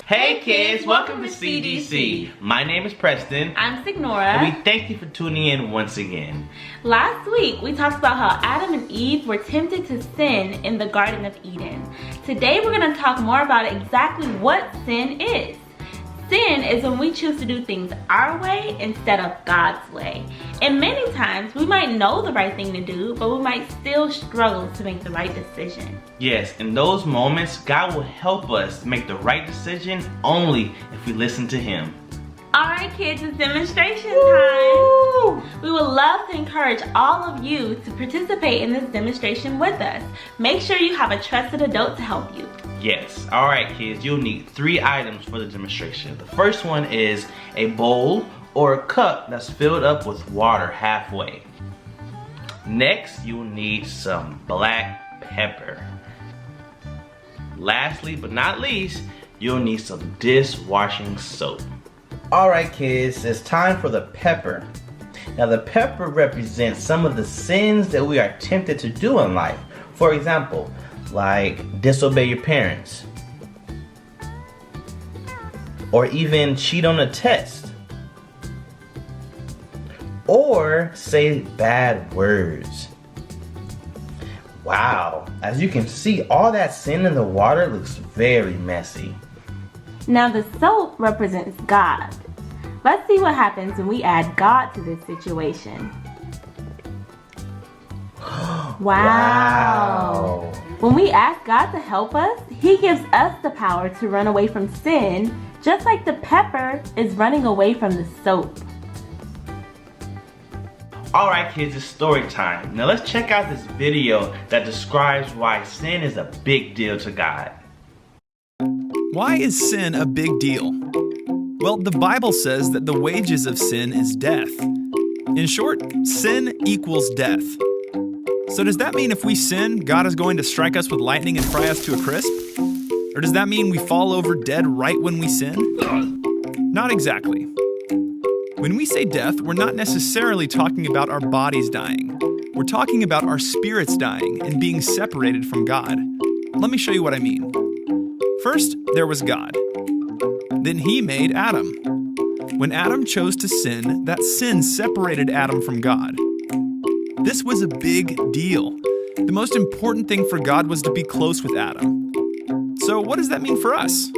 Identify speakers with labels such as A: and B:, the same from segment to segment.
A: Hey kids, welcome to CBC. My name is Preston.
B: I'm Signora.
A: And we thank you for tuning in once again.
B: Last week, we talked about how Adam and Eve were tempted to sin in the Garden of Eden. Today, we're going to talk more about exactly what sin is. Sin is when we choose to do things our way instead of God's way. And many times, we might know the right thing to do, but we might still struggle to make the right decision.
A: Yes, in those moments, God will help us make the right decision only if we listen to Him.
B: Alright kids, it's demonstration time. We would love to encourage all of you to participate in this demonstration with us. Make sure you have a trusted adult to help you.
A: Yes, alright kids, you'll need 3 items for the demonstration. The first one is a bowl or a cup that's filled up with water halfway. Next, you'll need some black pepper. Lastly but not least, you'll need some dishwashing soap. Alright kids, it's time for the pepper. Now the pepper represents some of the sins that we are tempted to do in life. For example, like disobey your parents, or even cheat on a test, or say bad words. Wow, as you can see, all that sin in the water looks very messy.
B: Now the soap represents God. Let's see what happens when we add God to this situation. Wow. When we ask God to help us, He gives us the power to run away from sin, just like the pepper is running away from the soap.
A: Alright kids, it's story time. Now let's check out this video that describes why sin is a big deal to God.
C: Why is sin a big deal? Well, the Bible says that the wages of sin is death. In short, sin equals death. So does that mean if we sin, God is going to strike us with lightning and fry us to a crisp? Or does that mean we fall over dead right when we sin? Not exactly. When we say death, we're not necessarily talking about our bodies dying. We're talking about our spirits dying and being separated from God. Let me show you what I mean. First, there was God. Then He made Adam. When Adam chose to sin, that sin separated Adam from God. This was a big deal. The most important thing for God was to be close with Adam. So what does that mean for us?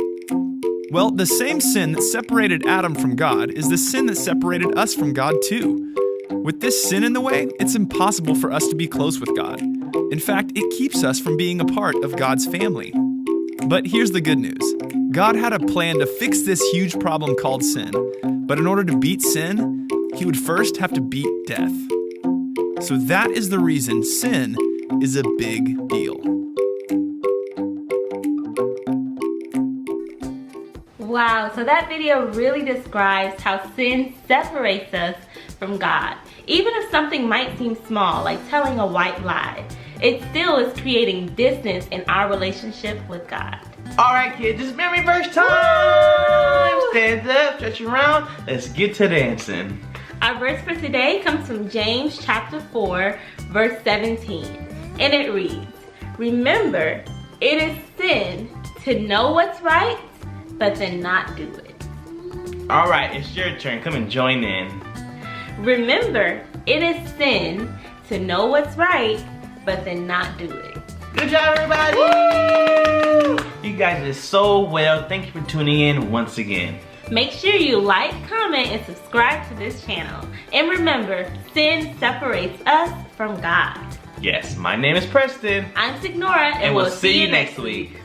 C: Well, the same sin that separated Adam from God is the sin that separated us from God too. With this sin in the way, it's impossible for us to be close with God. In fact, it keeps us from being a part of God's family. But here's the good news. God had a plan to fix this huge problem called sin. But in order to beat sin, He would first have to beat death. So that is the reason sin is a big deal.
B: Wow, so that video really describes how sin separates us from God. Even if something might seem small, like telling a white lie, it still is creating distance in our relationship with God.
A: Alright kids, it's memory verse time! Stand up, stretch around, let's get to dancing.
B: Our verse for today comes from James chapter 4, verse 17. And it reads, "Remember, it is sin to know what's right, but then not do it."
A: Alright, it's your turn. Come and join in.
B: Remember, it is sin to know what's right, but then not do it.
A: Good job, everybody! Woo! You guys did so well. Thank you for tuning in once again.
B: Make sure you like, comment, and subscribe to this channel. And remember, sin separates us from God.
A: Yes, my name is Preston.
B: I'm Signora,
A: And we'll see you next week.